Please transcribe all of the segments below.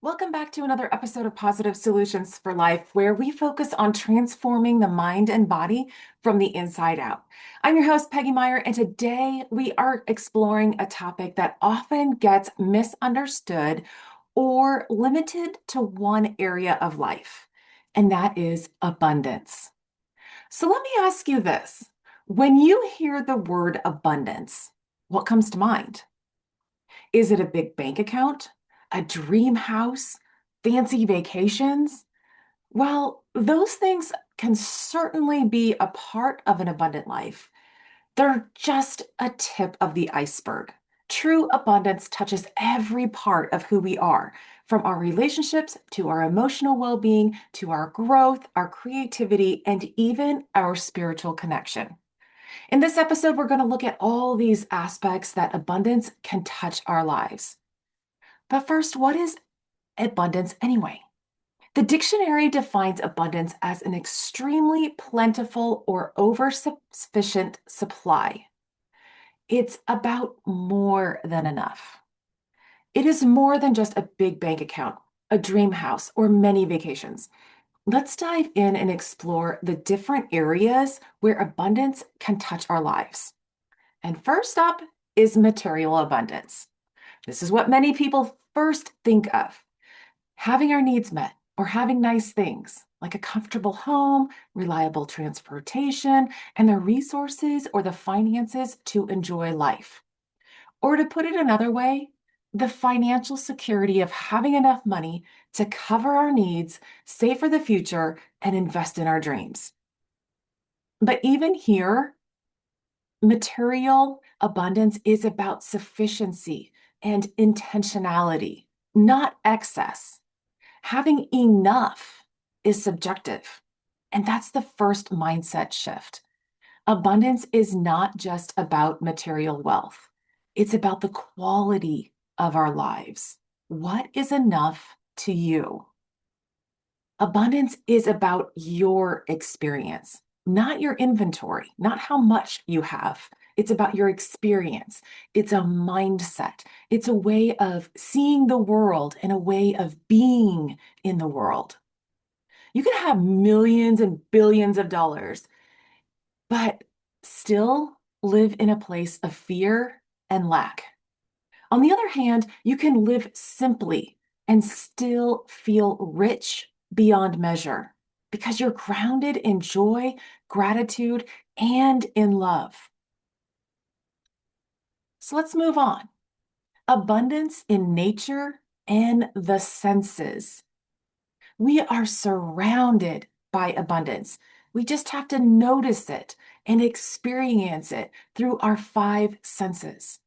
Welcome back to another episode of Positive Solutions for Life, where we focus on transforming the mind and body from the inside out. I'm your host, Peggy Meyer, and today we are exploring a topic that often gets misunderstood or limited to one area of life, and that is abundance. So let me ask you this. When you hear the word abundance, what comes to mind? Is it a big bank account, a dream house, fancy vacations? Well, those things can certainly be a part of an abundant life. They're just a tip of the iceberg. True abundance touches every part of who we are, from our relationships to our emotional well being to our growth, our creativity, and even our spiritual connection. In this episode, we're going to look at all these aspects that abundance can touch our lives. But first, what is abundance anyway? The dictionary defines abundance as an extremely plentiful or oversufficient supply. It's about more than enough. It is more than just a big bank account, a dream house, or many vacations. Let's dive in and explore the different areas where abundance can touch our lives. And first up is material abundance. This is what many people first think of: having our needs met or having nice things like a comfortable home, reliable transportation, and the resources or the finances to enjoy life. Or to put it another way, the financial security of having enough money to cover our needs, save for the future, and invest in our dreams. But even here, material abundance is about sufficiency and intentionality, not excess. Having enough is subjective, and that's the first mindset shift. Abundance is not just about material wealth, it's about the quality of our lives. What is enough to you? Abundance is about your experience, not your inventory, not how much you have. It's about your experience. It's a mindset. It's a way of seeing the world and a way of being in the world. You can have millions and billions of dollars, but still live in a place of fear and lack. On the other hand, you can live simply and still feel rich beyond measure because you're grounded in joy, gratitude, and in love. So let's move on. Abundance in nature and the senses. We are surrounded by abundance. We just have to notice it and experience it through our five senses.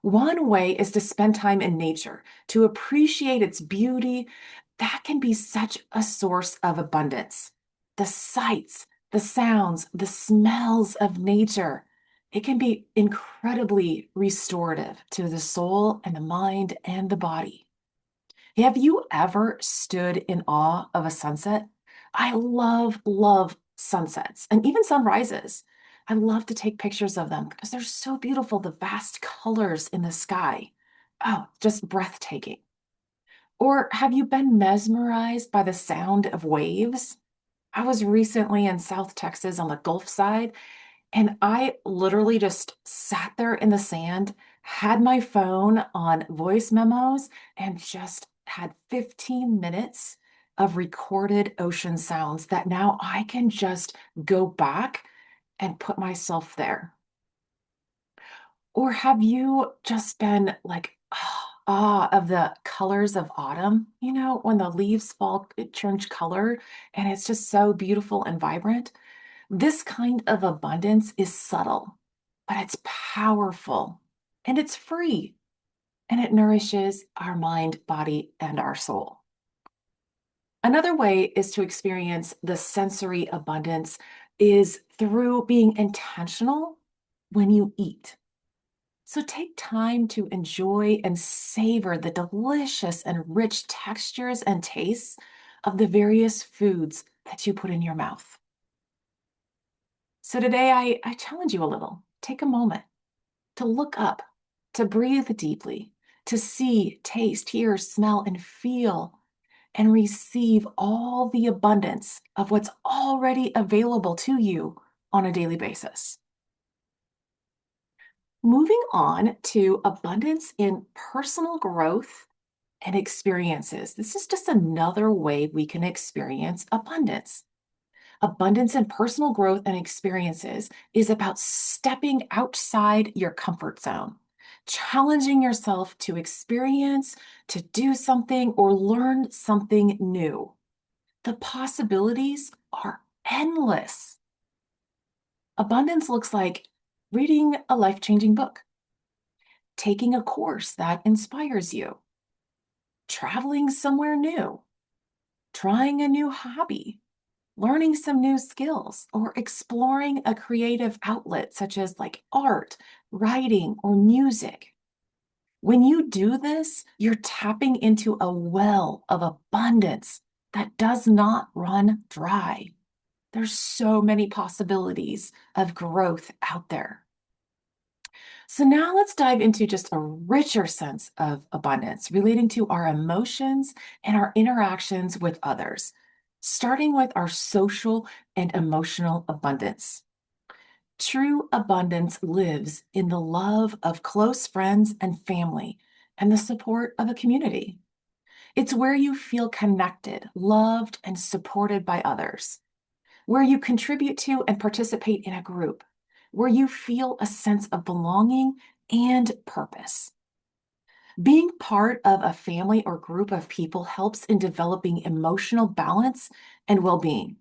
One way is to spend time in nature, to appreciate its beauty. That can be such a source of abundance. The sights, the sounds, the smells of nature. It can be incredibly restorative to the soul and the mind and the body. Have you ever stood in awe of a sunset? I love sunsets and even sunrises. I love to take pictures of them because they're so beautiful, the vast colors in the sky. Oh, just breathtaking. Or have you been mesmerized by the sound of waves? I was recently in South Texas on the Gulf side, and I literally just sat there in the sand, had my phone on voice memos, and just had 15 minutes of recorded ocean sounds that now I can just go back and put myself there. Or have you just been like, awe of the colors of autumn? You know, when the leaves fall, it change color, and it's just so beautiful and vibrant. This kind of abundance is subtle, but it's powerful and it's free and it nourishes our mind, body, and our soul. Another way is to experience the sensory abundance is through being intentional when you eat. So take time to enjoy and savor the delicious and rich textures and tastes of the various foods that you put in your mouth. So today I challenge you a little. Take a moment to look up, to breathe deeply, to see, taste, hear, smell, and feel and receive all the abundance of what's already available to you on a daily basis. Moving on to abundance in personal growth and experiences. This is just another way we can experience abundance. Abundance in personal growth and experiences is about stepping outside your comfort zone, challenging yourself to experience, to do something, or learn something new. The possibilities are endless. Abundance looks like reading a life-changing book, taking a course that inspires you, traveling somewhere new, trying a new hobby, learning some new skills, or exploring a creative outlet such as like art, writing, or music. When you do this, you're tapping into a well of abundance that does not run dry. There's so many possibilities of growth out there. So now let's dive into just a richer sense of abundance relating to our emotions and our interactions with others, starting with our social and emotional abundance. True abundance lives in the love of close friends and family and the support of a community. It's where you feel connected, loved, and supported by others, where you contribute to and participate in a group, where you feel a sense of belonging and purpose. Being part of a family or group of people helps in developing emotional balance and well-being.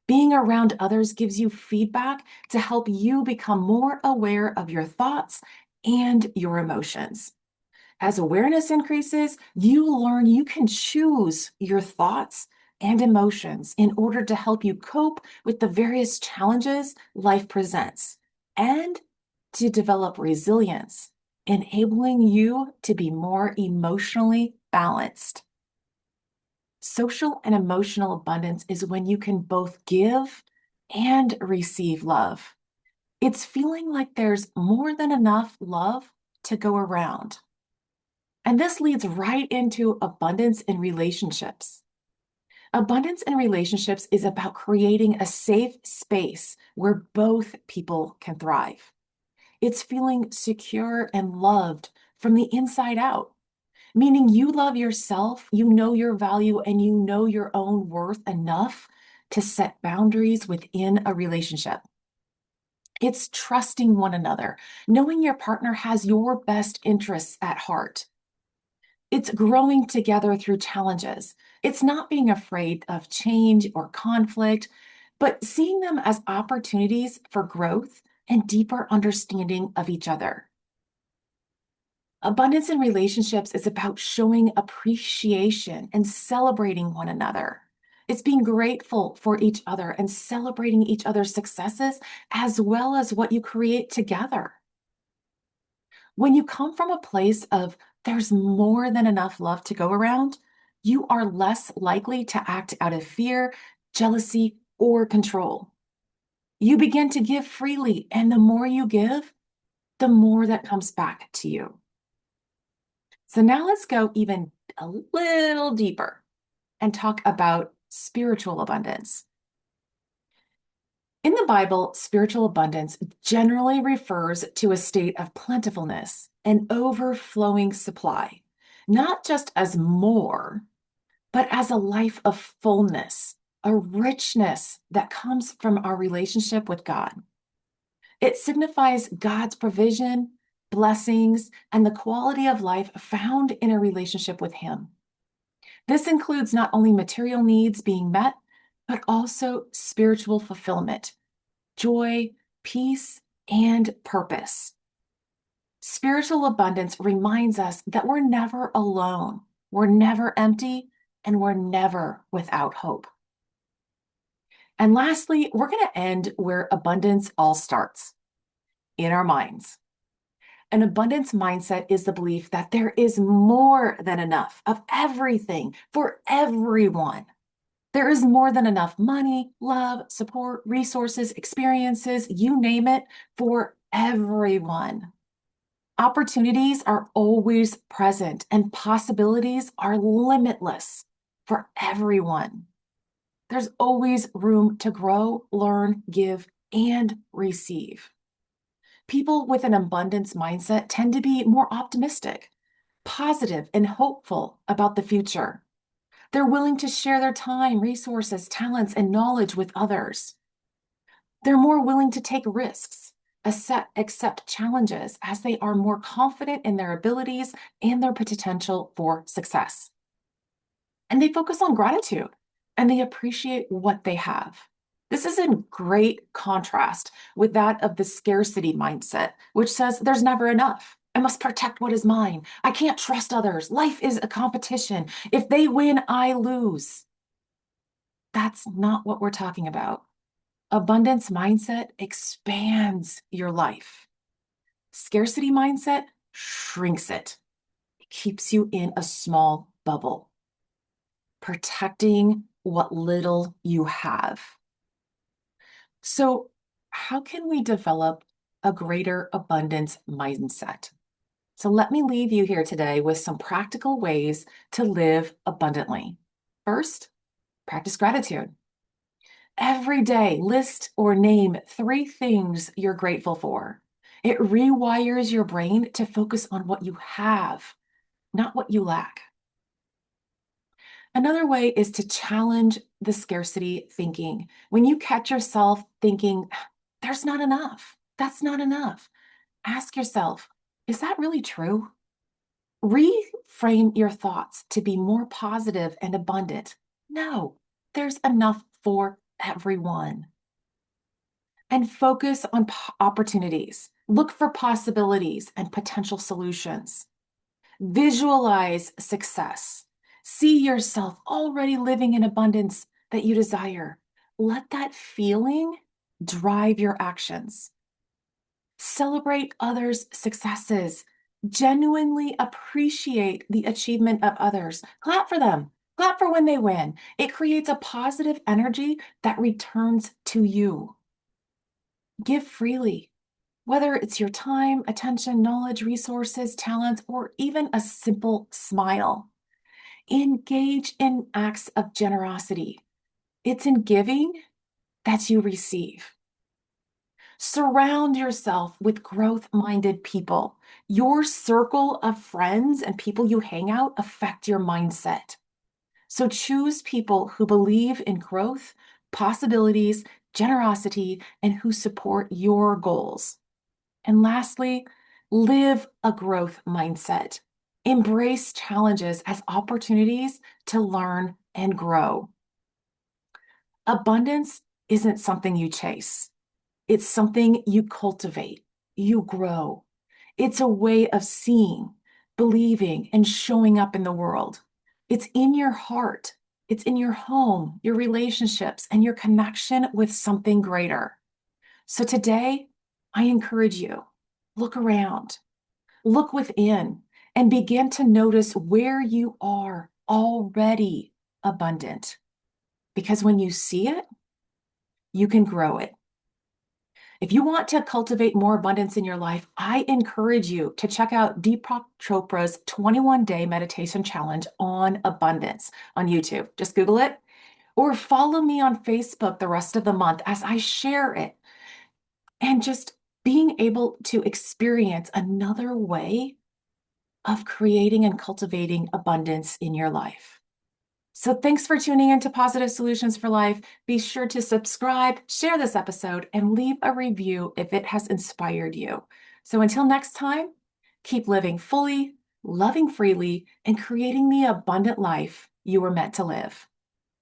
Being around others gives you feedback to help you become more aware of your thoughts and your emotions. As awareness increases, you learn you can choose your thoughts and emotions in order to help you cope with the various challenges life presents and to develop resilience, enabling you to be more emotionally balanced. Social and emotional abundance is when you can both give and receive love. It's feeling like there's more than enough love to go around. And this leads right into abundance in relationships. Abundance in relationships is about creating a safe space where both people can thrive. It's feeling secure and loved from the inside out, meaning you love yourself, you know your value, and you know your own worth enough to set boundaries within a relationship. It's trusting one another, knowing your partner has your best interests at heart. It's growing together through challenges. It's not being afraid of change or conflict, but seeing them as opportunities for growth and deeper understanding of each other. Abundance in relationships is about showing appreciation and celebrating one another. It's being grateful for each other and celebrating each other's successes as well as what you create together. When you come from a place of there's more than enough love to go around, you are less likely to act out of fear, jealousy, or control. You begin to give freely, and the more you give, the more that comes back to you. So now let's go even a little deeper and talk about spiritual abundance. In the Bible, spiritual abundance generally refers to a state of plentifulness, an overflowing supply, not just as more, but as a life of fullness, a richness that comes from our relationship with God. It signifies God's provision, blessings, and the quality of life found in a relationship with Him. This includes not only material needs being met, but also spiritual fulfillment, joy, peace, and purpose. Spiritual abundance reminds us that we're never alone, we're never empty, and we're never without hope. And lastly, we're going to end where abundance all starts, in our minds. An abundance mindset is the belief that there is more than enough of everything for everyone. There is more than enough money, love, support, resources, experiences, you name it, for everyone. Opportunities are always present and possibilities are limitless. for everyone. There's always room to grow, learn, give, and receive. People with an abundance mindset tend to be more optimistic, positive, and hopeful about the future. They're willing to share their time, resources, talents, and knowledge with others. They're more willing to take risks, accept challenges, as they are more confident in their abilities and their potential for success. And they focus on gratitude and they appreciate what they have. This is in great contrast with that of the scarcity mindset, which says there's never enough. I must protect what is mine. I can't trust others. Life is a competition. If they win, I lose. That's not what we're talking about. Abundance mindset expands your life. Scarcity mindset shrinks it. It keeps you in a small bubble, protecting what little you have. So, how can we develop a greater abundance mindset? So, let me leave you here today with some practical ways to live abundantly. First, practice gratitude. Every day, list or name 3 things you're grateful for. It rewires your brain to focus on what you have, not what you lack. Another way is to challenge the scarcity thinking. When you catch yourself thinking, there's not enough, that's not enough, ask yourself, is that really true? Reframe your thoughts to be more positive and abundant. No, there's enough for everyone. And focus on opportunities. Look for possibilities and potential solutions. Visualize success. See yourself already living in abundance that you desire. Let that feeling drive your actions. Celebrate others' successes. Genuinely appreciate the achievement of others. Clap for them. Clap for when they win. It creates a positive energy that returns to you. Give freely, whether it's your time, attention, knowledge, resources, talents, or even a simple smile. Engage in acts of generosity. It's in giving that you receive. Surround yourself with growth-minded people. Your circle of friends and people you hang out affect your mindset. So choose people who believe in growth, possibilities, generosity, and who support your goals. And lastly, live a growth mindset. Embrace challenges as opportunities to learn and grow. Abundance isn't something you chase. It's something you cultivate, you grow. It's a way of seeing, believing, and showing up in the world. It's in your heart. It's in your home, your relationships, and your connection with something greater. So today, I encourage you, look around, look within, and begin to notice where you are already abundant. Because when you see it, you can grow it. If you want to cultivate more abundance in your life, I encourage you to check out Deepak Chopra's 21-day meditation challenge on abundance on YouTube. Just Google it or follow me on Facebook the rest of the month as I share it. And just being able to experience another way of creating and cultivating abundance in your life. So thanks for tuning in to Positive Solutions for Life. Be sure to subscribe, share this episode, and leave a review if it has inspired you. So until next time, keep living fully, loving freely, and creating the abundant life you were meant to live.